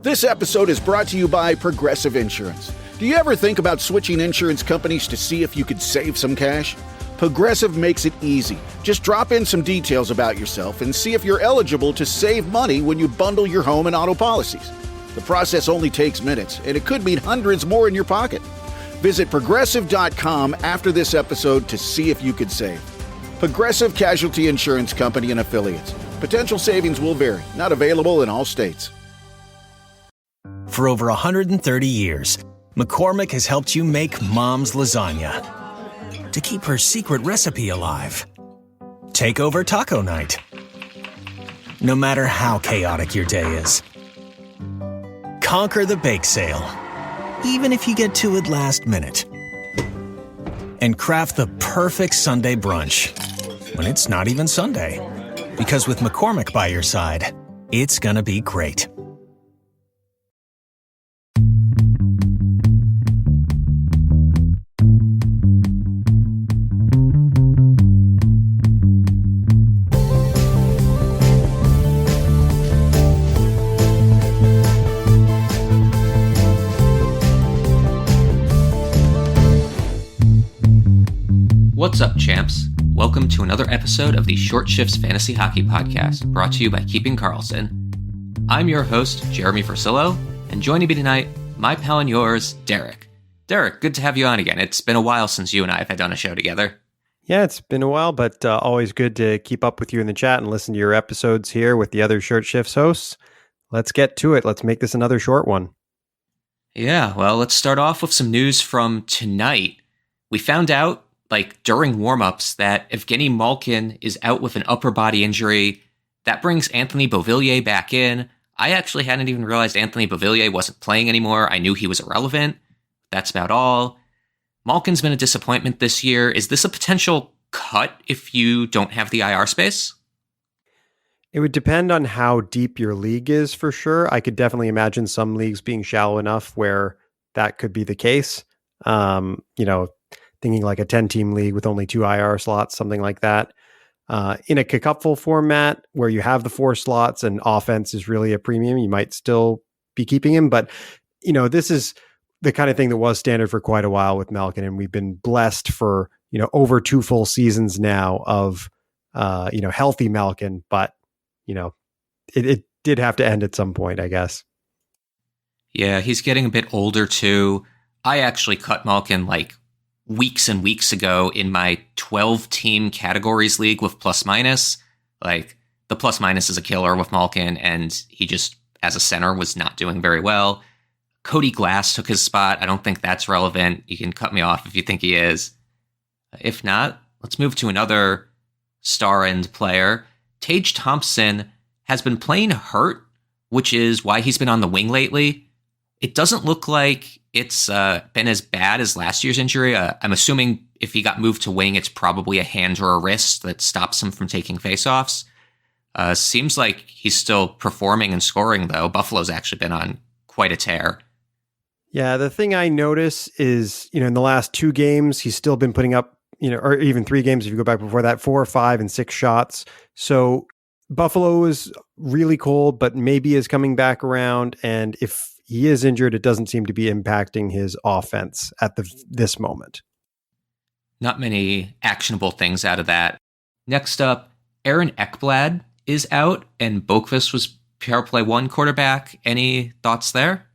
This episode is brought to you by Progressive Insurance. Do you ever think about switching insurance companies to see if you could save some cash? Progressive makes it easy. Just drop in some details about yourself and see if you're eligible to save money when you bundle your home and auto policies. The process only takes minutes, and it could mean hundreds more in your pocket. Visit Progressive.com after this episode to see if you could save. Progressive Casualty Insurance Company and Affiliates. Potential savings will vary. Not available in all states. For over 130 years, McCormick has helped you make Mom's lasagna to keep her secret recipe alive. Take over taco night. No matter how chaotic your day is. Conquer the bake sale, even if you get to it last minute. And craft the perfect Sunday brunch when it's not even Sunday. Because with McCormick by your side, it's gonna be great. What's up, champs? Welcome to another episode of the Short Shifts Fantasy Hockey Podcast, brought to you by Keeping Karlsson. I'm your host, Jeremy Versillo, and joining me tonight, my pal and yours, Derrick. Derrick, good to have you on again. It's been a while since you and I have done a show together. Yeah, it's been a while, but always good to keep up with you in the chat and listen to your episodes here with the other Short Shifts hosts. Let's get to it. Let's make this another short one. Yeah, well, let's start off with some news from tonight. We found out during warmups that Evgeni Malkin is out with an upper body injury. That brings Anthony Beauvillier back in. I actually hadn't even realized Anthony Beauvillier wasn't playing anymore. I knew he was irrelevant. That's about all. Malkin's been a disappointment this year. Is this a potential cut if you don't have the IR space? It would depend on how deep your league is, for sure. I could definitely imagine some leagues being shallow enough where that could be the case. Thinking like a 10-team league with only 2 IR slots, something like that. In a cupful format where you have the 4 slots and offense is really a premium, you might still be keeping him. But, this is the kind of thing that was standard for quite a while with Malkin. And we've been blessed for, over 2 full seasons now of, healthy Malkin. But, it did have to end at some point, I guess. Yeah, he's getting a bit older too. I actually cut Malkin weeks and weeks ago in my 12-team categories league with plus minus. The plus minus is a killer with Malkin, and he just, as a center, was not doing very well. Cody Glass took his spot. I don't think that's relevant. You can cut me off if you think he is. If not, let's move to another star-end player. Tage Thompson has been playing hurt, which is why he's been on the wing lately. It doesn't look like it's been as bad as last year's injury. I'm assuming if he got moved to wing, it's probably a hand or a wrist that stops him from taking faceoffs. Seems like he's still performing and scoring, though. Buffalo's actually been on quite a tear. Yeah, the thing I notice is, in the last 2 games, he's still been putting up, or even 3 games if you go back before that, 4 or 5 and 6 shots. So Buffalo is really cold, but maybe is coming back around. And if he is injured, it doesn't seem to be impacting his offense at this moment. Not many actionable things out of that. Next up, Aaron Ekblad is out, and Boqvist was power play 1 quarterback. Any thoughts there?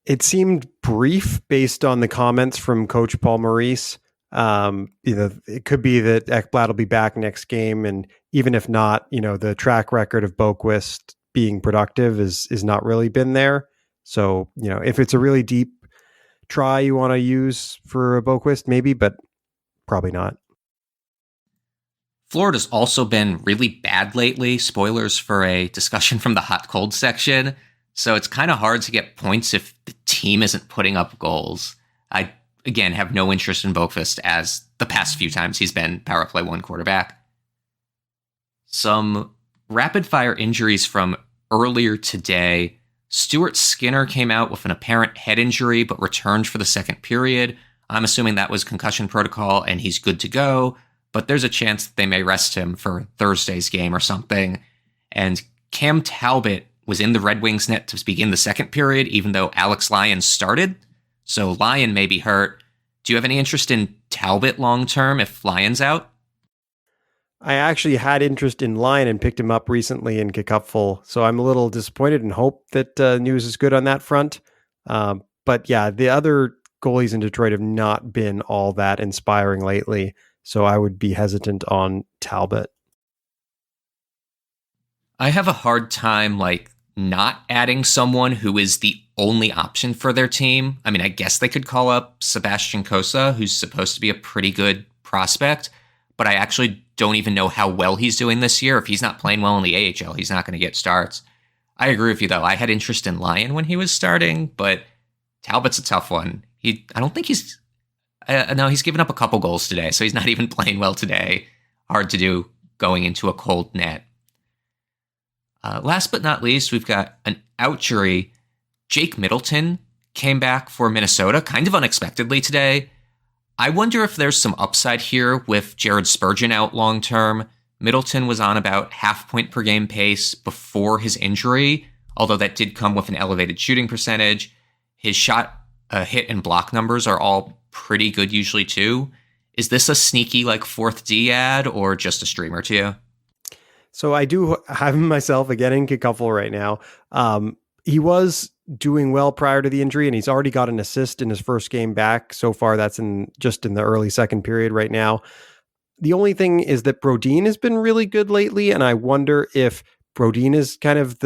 It seemed brief based on the comments from Coach Paul Maurice. It could be that Ekblad will be back next game, and even if not, the track record of Boqvist being productive is not really been there. So, if it's a really deep try you want to use for a Boqvist, maybe, but probably not. Florida's also been really bad lately. Spoilers for a discussion from the hot cold section. So it's kind of hard to get points if the team isn't putting up goals. I, again, have no interest in Boqvist as the past few times he's been power play 1 quarterback. Some rapid fire injuries from earlier today. Stuart Skinner came out with an apparent head injury, but returned for the second period. I'm assuming that was concussion protocol and he's good to go, but there's a chance that they may rest him for Thursday's game or something. And Cam Talbot was in the Red Wings net to begin the second period, even though Alex Lyon started. So Lyon may be hurt. Do you have any interest in Talbot long-term if Lyon's out? I actually had interest in Lyon and picked him up recently in Kickupful, so I'm a little disappointed and hope that news is good on that front. But yeah, the other goalies in Detroit have not been all that inspiring lately, so I would be hesitant on Talbot. I have a hard time not adding someone who is the only option for their team. I mean, I guess they could call up Sebastian Cossa, who's supposed to be a pretty good prospect, but I actually don't even know how well he's doing this year. If he's not playing well in the AHL, he's not going to get starts. I agree with you, though. I had interest in Lyon when he was starting, but Talbot's a tough one. I don't think he's... no, he's given up a couple goals today, so he's not even playing well today. Hard to do going into a cold net. Last but not least, we've got an outjury. Jake Middleton came back for Minnesota kind of unexpectedly today. I wonder if there's some upside here with Jared Spurgeon out long-term. Middleton was on about half-point per game pace before his injury, although that did come with an elevated shooting percentage. His shot, hit, and block numbers are all pretty good usually too. Is this a sneaky fourth D ad or just a streamer to you? So I do have him myself again in Kickupful right now. He was doing well prior to the injury, and he's already got an assist in his first game back. So far, that's just in the early second period right now. The only thing is that Brodin has been really good lately, and I wonder if Brodin is kind of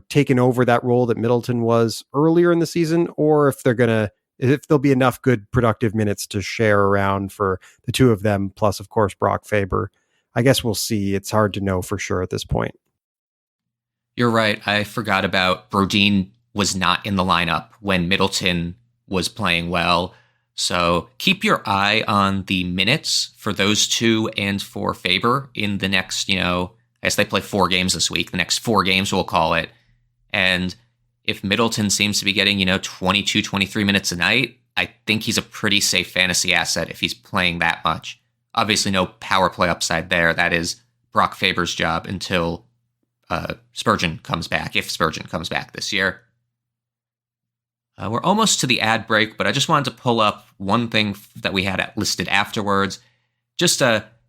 taken over that role that Middleton was earlier in the season, or if there'll be enough good productive minutes to share around for the two of them, plus of course Brock Faber. I guess we'll see. It's hard to know for sure at this point. You're right. I forgot about Brodin was not in the lineup when Middleton was playing well. So keep your eye on the minutes for those two and for Faber in the next, I guess they play 4 games this week. The next 4 games, we'll call it. And if Middleton seems to be getting, 22, 23 minutes a night, I think he's a pretty safe fantasy asset if he's playing that much. Obviously, no power play upside there. That is Brock Faber's job until Spurgeon comes back, if Spurgeon comes back this year. We're almost to the ad break, but I just wanted to pull up one thing that we had listed afterwards. Just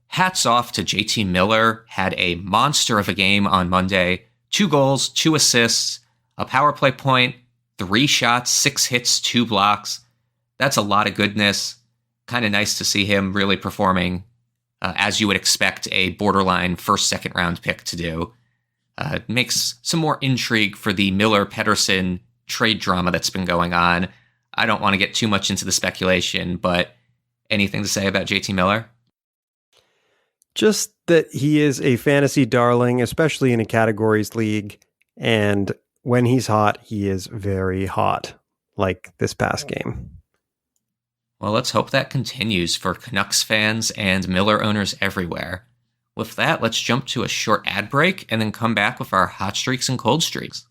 hats off to JT Miller. Had a monster of a game on Monday. 2 goals, 2 assists, a power play point, 3 shots, 6 hits, 2 blocks. That's a lot of goodness. Kind of nice to see him really performing as you would expect a borderline first, second round pick to do. It makes some more intrigue for the Miller-Pettersson trade drama that's been going on. I don't want to get too much into the speculation, but anything to say about JT Miller? Just that he is a fantasy darling, especially in a categories league. And when he's hot, he is very hot, like this past game. Well, let's hope that continues for Canucks fans and Miller owners everywhere. With that, let's jump to a short ad break and then come back with our hot streaks and cold streaks.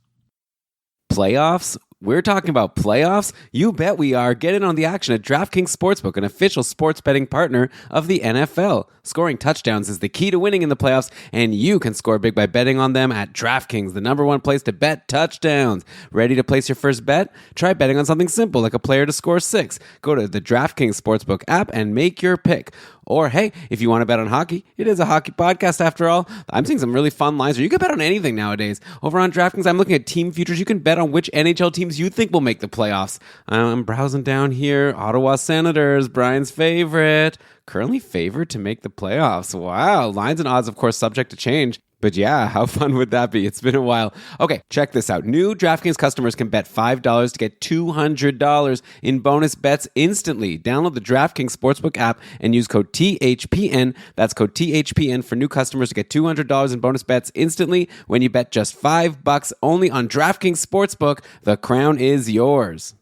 Playoffs? We're talking about playoffs? You bet we are. Get in on the action at DraftKings Sportsbook, an official sports betting partner of the NFL. Scoring touchdowns is the key to winning in the playoffs, and you can score big by betting on them at DraftKings, the #1 place to bet touchdowns. Ready to place your first bet? Try betting on something simple like a player to score 6. Go to the DraftKings Sportsbook app and make your pick. Or, hey, if you want to bet on hockey, it is a hockey podcast after all. I'm seeing some really fun lines, or you can bet on anything nowadays. Over on DraftKings, I'm looking at team futures. You can bet on which NHL teams you think will make the playoffs. I'm browsing down here. Ottawa Senators, Brian's favorite. Currently favored to make the playoffs. Wow. Lines and odds, of course, subject to change. But yeah, how fun would that be? It's been a while. Okay, check this out. New DraftKings customers can bet $5 to get $200 in bonus bets instantly. Download the DraftKings Sportsbook app and use code THPN. That's code THPN for new customers to get $200 in bonus bets instantly when you bet just $5 only on DraftKings Sportsbook. The crown is yours.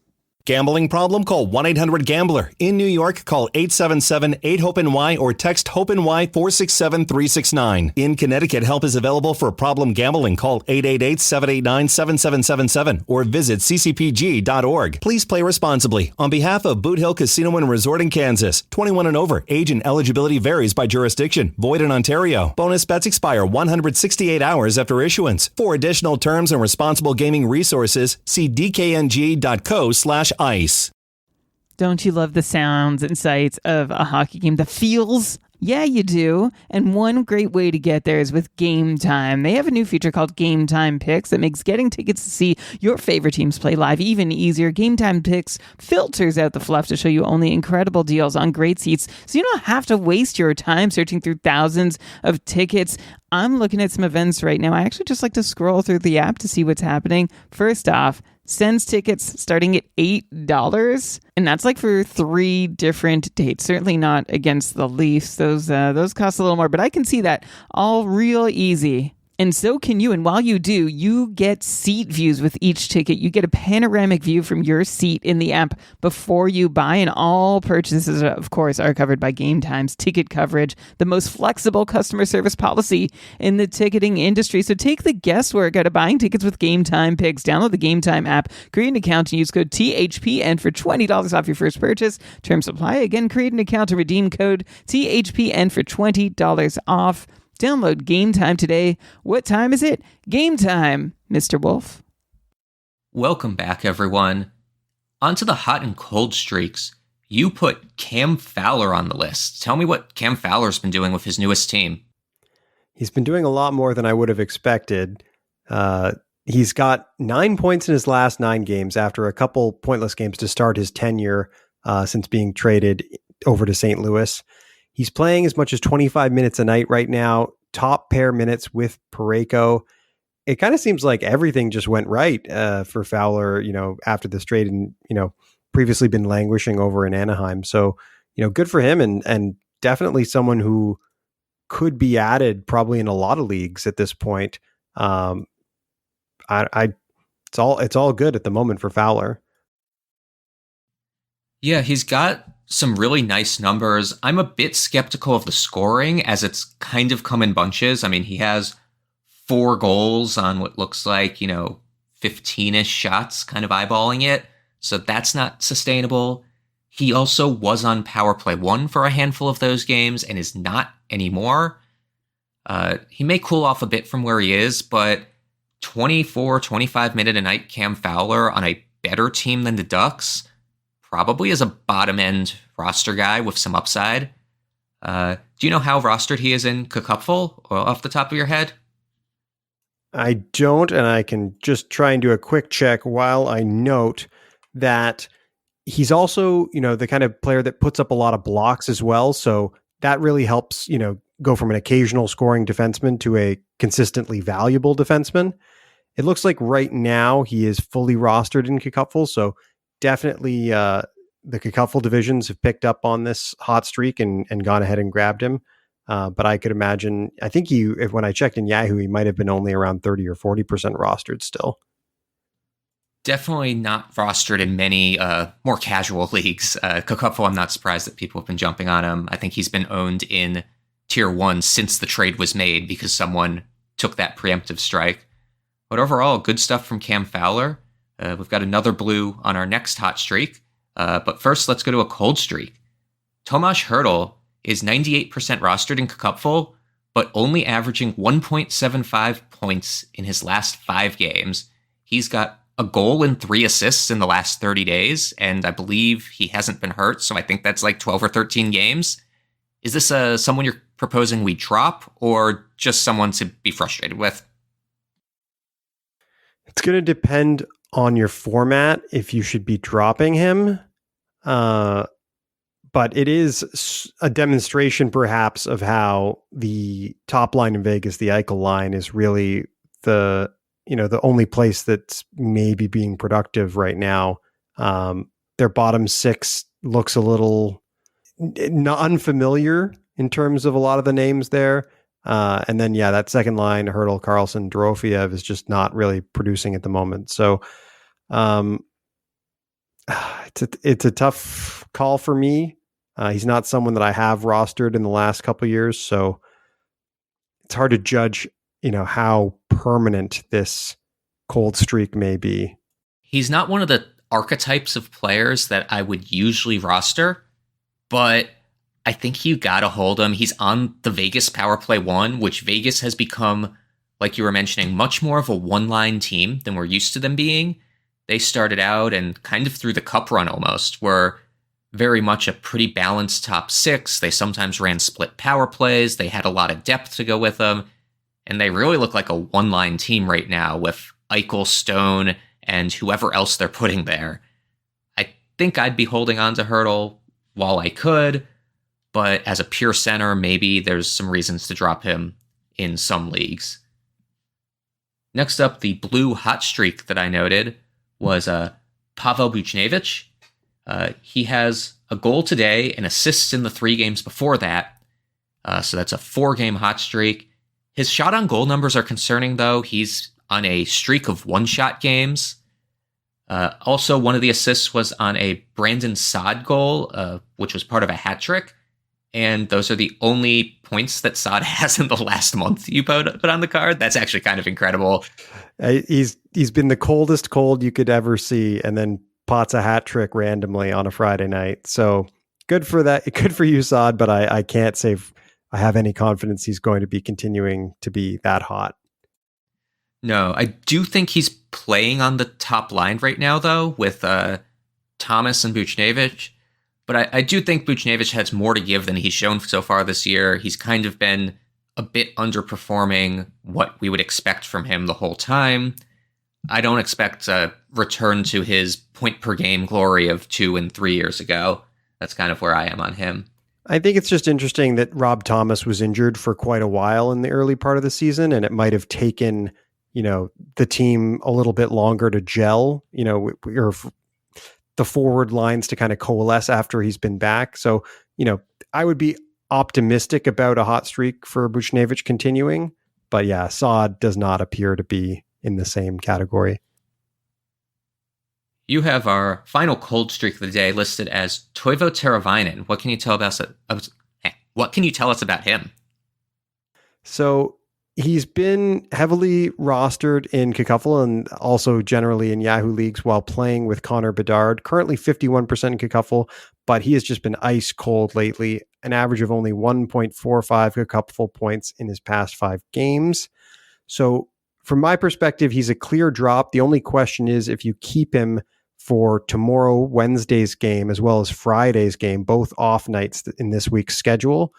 Gambling problem? Call 1-800-GAMBLER. In New York, call 877-8-HOPE-NY or text HOPE-NY 467-369. In Connecticut, help is available for problem gambling. Call 888-789-7777 or visit ccpg.org. Please play responsibly. On behalf of Boot Hill Casino and Resort in Kansas, 21 and over. Age and eligibility varies by jurisdiction. Void in Ontario. Bonus bets expire 168 hours after issuance. For additional terms and responsible gaming resources, see dkng.co/ice. Don't you love the sounds and sights of a hockey game? The feels? Yeah, you do. And one great way to get there is with Game Time. They have a new feature called Game Time Picks that makes getting tickets to see your favorite teams play live even easier. Game Time Picks filters out the fluff to show you only incredible deals on great seats, so you don't have to waste your time searching through thousands of tickets. I'm looking at some events right now. I actually just like to scroll through the app to see what's happening. First off, Sens tickets starting at $8, and that's like for 3 different dates. Certainly not against the Leafs. Those cost a little more, but I can see that all real easy. And so can you. And while you do, you get seat views with each ticket. You get a panoramic view from your seat in the app before you buy. And all purchases, of course, are covered by Game Time's ticket coverage, the most flexible customer service policy in the ticketing industry. So take the guesswork out of buying tickets with Game Time Picks. Download the Game Time app, create an account, and use code THPN for $20 off your first purchase. Terms apply. Again, create an account to redeem code THPN for $20 off. Download Game Time today. What time is it? Game time, Mr. Wolf. Welcome back, everyone. Onto the hot and cold streaks. You put Cam Fowler on the list. Tell me what Cam Fowler's been doing with his newest team. He's been doing a lot more than I would have expected. He's got 9 points in his last 9 games after a couple pointless games to start his tenure since being traded over to St. Louis. He's playing as much as 25 minutes a night right now, top pair minutes with Parayko. It kind of seems like everything just went right for Fowler, after this trade and, previously been languishing over in Anaheim. So, good for him and definitely someone who could be added probably in a lot of leagues at this point. It's all good at the moment for Fowler. Yeah, he's got some really nice numbers. I'm a bit skeptical of the scoring as it's kind of come in bunches. I mean, he has 4 goals on what looks like, 15-ish shots, kind of eyeballing it. So that's not sustainable. He also was on power play 1 for a handful of those games and is not anymore. He may cool off a bit from where he is, but 24, 25 minute a night Cam Fowler on a better team than the Ducks probably is a bottom-end roster guy with some upside. Do you know how rostered he is in Cupful off the top of your head? I don't, and I can just try and do a quick check while I note that he's also, the kind of player that puts up a lot of blocks as well. So that really helps, go from an occasional scoring defenseman to a consistently valuable defenseman. It looks like right now he is fully rostered in Cupful, so definitely the Cupful divisions have picked up on this hot streak and gone ahead and grabbed him. But I could imagine, I think when I checked in Yahoo, he might have been only around 30 or 40% rostered still. Definitely not rostered in many more casual leagues. Cupful, I'm not surprised that people have been jumping on him. I think he's been owned in Tier 1 since the trade was made because someone took that preemptive strike. But overall, good stuff from Cam Fowler. We've got another blue on our next hot streak. But first, let's go to a cold streak. Tomas Hertl is 98% rostered in Cupful, but only averaging 1.75 points in his last 5 games. He's got a goal and 3 assists in the last 30 days, and I believe he hasn't been hurt, so I think that's like 12 or 13 games. Is this someone you're proposing we drop, or just someone to be frustrated with? It's going to depend on your format if you should be dropping him. But it is a demonstration perhaps of how the top line in Vegas, the Eichel line, is really the only place that's maybe being productive right now. Their bottom 6 looks a little unfamiliar in terms of a lot of the names there. And then, that second line, Hertl, Karlsson, Dorofeyev is just not really producing at the moment. So It's a tough call for me. He's not someone that I have rostered in the last couple of years, so it's hard to judge, how permanent this cold streak may be. He's not one of the archetypes of players that I would usually roster, but I think you gotta hold him. He's on the Vegas Power Play 1, which Vegas has become, like you were mentioning, much more of a one-line team than we're used to them being. They started out and kind of through the cup run almost were very much a pretty balanced top six. They sometimes ran split power plays. They had a lot of depth to go with them. And they really look like a one-line team right now with Eichel, Stone, and whoever else they're putting there. I think I'd be holding on to Hertl while I could, but as a pure center, maybe there's some reasons to drop him in some leagues. Next up, the blue hot streak that I noted was Pavel Buchnevich. He has a goal today and assists in the 3 games before that. So that's a 4-game hot streak. His shot on goal numbers are concerning, though. He's on a streak of one-shot games. Also, one of the assists was on a Brandon Saad goal, which was part of a hat trick. And those are the only points that Saad has in the last month you put on the card. That's actually kind of incredible. He's been the coldest cold you could ever see, and then pots a hat trick randomly on a Friday night. So good for that. Good for you, Saad, but I can't say I have any confidence he's going to be continuing to be that hot. No, I do think he's playing on the top line right now, though, with Thomas and Buchnevich. But I do think Buchnevich has more to give than he's shown so far this year. He's kind of been a bit underperforming what we would expect from him the whole time. I don't expect a return to his point per game glory of 2 and 3 years ago. That's kind of where I am on him. I think it's just interesting that Rob Thomas was injured for quite a while in the early part of the season, and it might have taken, the team a little bit longer to gel, or the forward lines to kind of coalesce after he's been back. So, I would be optimistic about a hot streak for Buchnevich continuing, but yeah, Saad does not appear to be in the same category. You have our final cold streak of the day listed as Teuvo Teravainen. What can you tell us about him? So he's been heavily rostered in Cacuffle and also generally in Yahoo leagues while playing with Connor Bedard. Currently 51% in Cacuffle, but he has just been ice cold lately. An average of only 1.45 Cacuffle points in his past 5 games. So from my perspective, he's a clear drop. The only question is if you keep him for tomorrow, Wednesday's game, as well as Friday's game, both off nights in this week's schedule.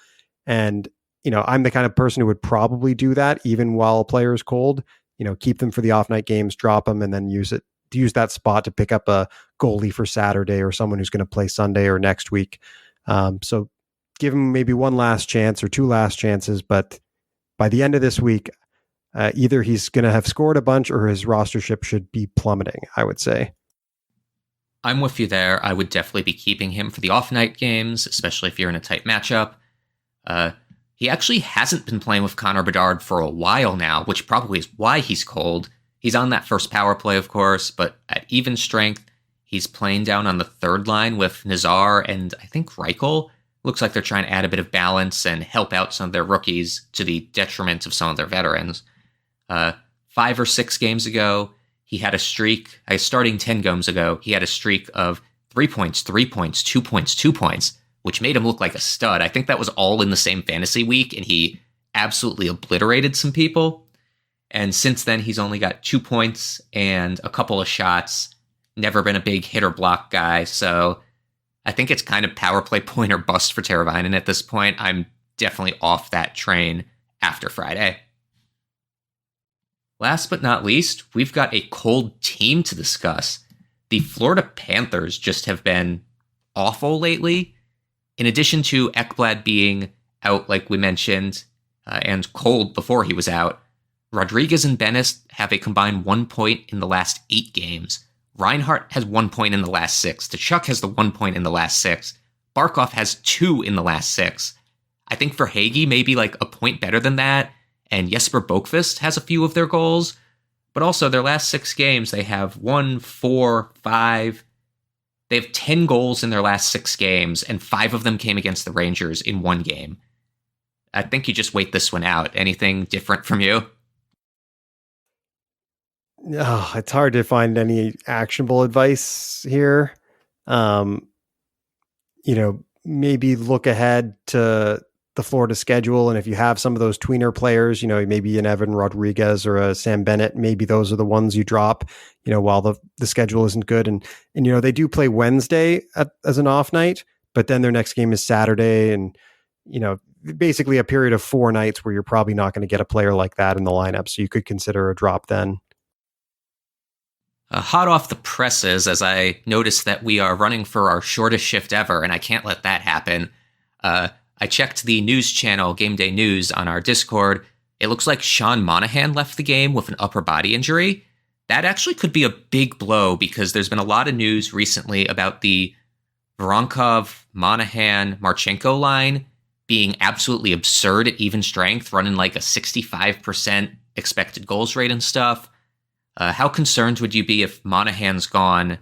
And, I'm the kind of person who would probably do that even while a player is cold, keep them for the off night games, drop them, and then use that spot to pick up a goalie for Saturday or someone who's going to play Sunday or next week. So give him maybe one last chance or 2 last chances. But by the end of this week, either he's going to have scored a bunch or his rostership should be plummeting, I would say. I'm with you there. I would definitely be keeping him for the off-night games, especially if you're in a tight matchup. He actually hasn't been playing with Connor Bedard for a while now, which probably is why he's cold. He's on that first power play, of course, but at even strength, he's playing down on the third line with Nazar and I think Reichel. Looks like they're trying to add a bit of balance and help out some of their rookies to the detriment of some of their veterans. 5 or 6 games ago, he had a streak. Starting 10 games ago, he had a streak of 3 points, 3 points, 2 points, 2 points, which made him look like a stud. I think that was all in the same fantasy week, and he absolutely obliterated some people. And since then, he's only got 2 points and a couple of shots. Never been a big hit or block guy, so I think it's kind of power play point or bust for Teravainen at this point. I'm definitely off that train after Friday. Last but not least, we've got a cold team to discuss. The Florida Panthers just have been awful lately. In addition to Ekblad being out, like we mentioned, and cold before he was out, Rodrigues and Bennett have a combined 1 point in the last 8 games. Reinhart has 1 point in the last 6. Tkachuk has the 1 point in the last 6. Barkov has 2 in the last 6. I think for Hagee, maybe like a point better than that. And Jesper Boqvist has a few of their goals. But also their last 6 games, they have 1, 4, 5, They have 10 goals in their last 6 games, and 5 of them came against the Rangers in one game. I think you just wait this one out. Anything different from you? Oh, it's hard to find any actionable advice here. Maybe look ahead to the Florida schedule. And if you have some of those tweener players, maybe an Evan Rodrigues or a Sam Bennett, maybe those are the ones you drop, while the schedule isn't good. And they do play Wednesday as an off night, but then their next game is Saturday. And, basically a period of 4 nights where you're probably not going to get a player like that in the lineup. So you could consider a drop then. Hot off the presses, as I noticed that we are running for our shortest shift ever, and I can't let that happen. I checked the news channel, Game Day News, on our Discord. It looks like Sean Monahan left the game with an upper body injury. That actually could be a big blow because there's been a lot of news recently about the Voronkov, Monahan, Marchenko line being absolutely absurd at even strength, running like a 65% expected goals rate and stuff. How concerned would you be if Monahan's gone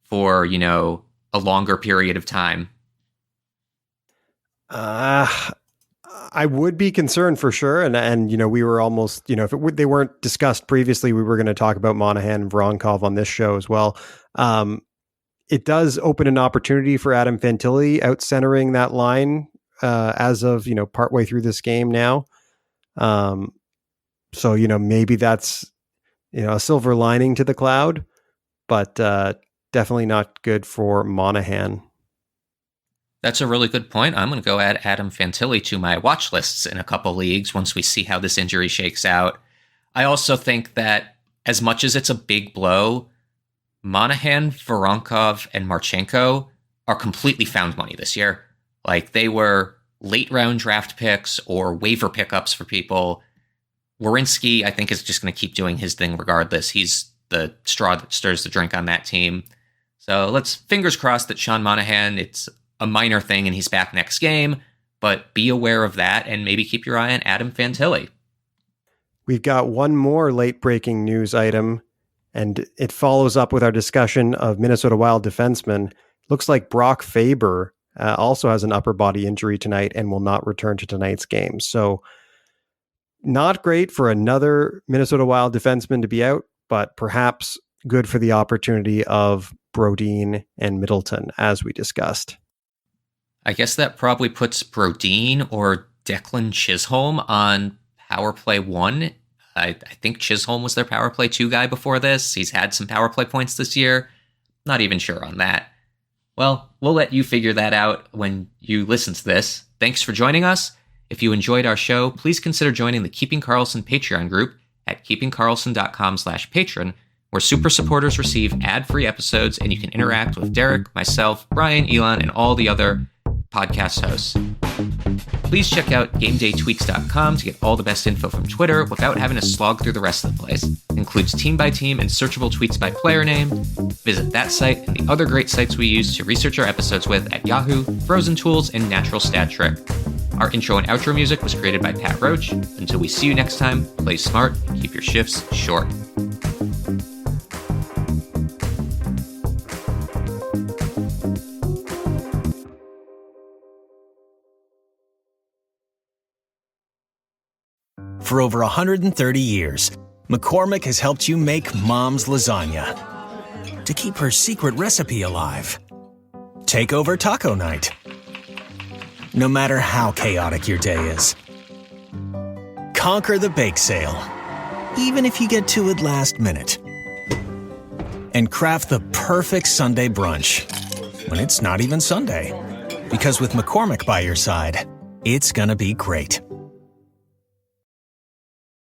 for, a longer period of time? I would be concerned for sure. And we were almost, if they weren't discussed previously, we were going to talk about Monahan and Voronkov on this show as well. It does open an opportunity for Adam Fantilli out centering that line as of, partway through this game now. So, maybe that's, a silver lining to the cloud, but definitely not good for Monahan. That's a really good point. I'm going to go add Adam Fantilli to my watch lists in a couple leagues once we see how this injury shakes out. I also think that as much as it's a big blow, Monahan, Voronkov, and Marchenko are completely found money this year. Like, they were late round draft picks or waiver pickups for people. Werenski, I think, is just going to keep doing his thing regardless. He's the straw that stirs the drink on that team. So let's fingers crossed that Sean Monahan, it's a minor thing and he's back next game, but be aware of that and maybe keep your eye on Adam Fantilli. We've got one more late breaking news item, and it follows up with our discussion of Minnesota Wild defenseman. Looks like Brock Faber also has an upper body injury tonight and will not return to tonight's game. So not great for another Minnesota Wild defenseman to be out, but perhaps good for the opportunity of Brodin and Middleton, as we discussed. I guess that probably puts Brodin or Declan Chisholm on power play 1. I think Chisholm was their power play 2 guy before this. He's had some power play points this year. Not even sure on that. Well, we'll let you figure that out when you listen to this. Thanks for joining us. If you enjoyed our show, please consider joining the Keeping Karlsson Patreon group at keepingkarlsson.com/patron, where super supporters receive ad-free episodes and you can interact with Derek, myself, Brian, Elon, and all the other podcast hosts. Please check out GameDayTweaks.com to get all the best info from Twitter without having to slog through the rest of the place. It includes team by team and searchable tweets by player name. Visit that site and the other great sites we use to research our episodes with at Yahoo, Frozen Tools, and Natural Stat Trick. Our intro and outro music was created by Pat Roach. Until we see you next time, play smart and keep your shifts short. For over 130 years, McCormick has helped you make Mom's lasagna to keep her secret recipe alive. Take over taco night, no matter how chaotic your day is. Conquer the bake sale, even if you get to it last minute. And craft the perfect Sunday brunch when it's not even Sunday. Because with McCormick by your side, it's gonna be great.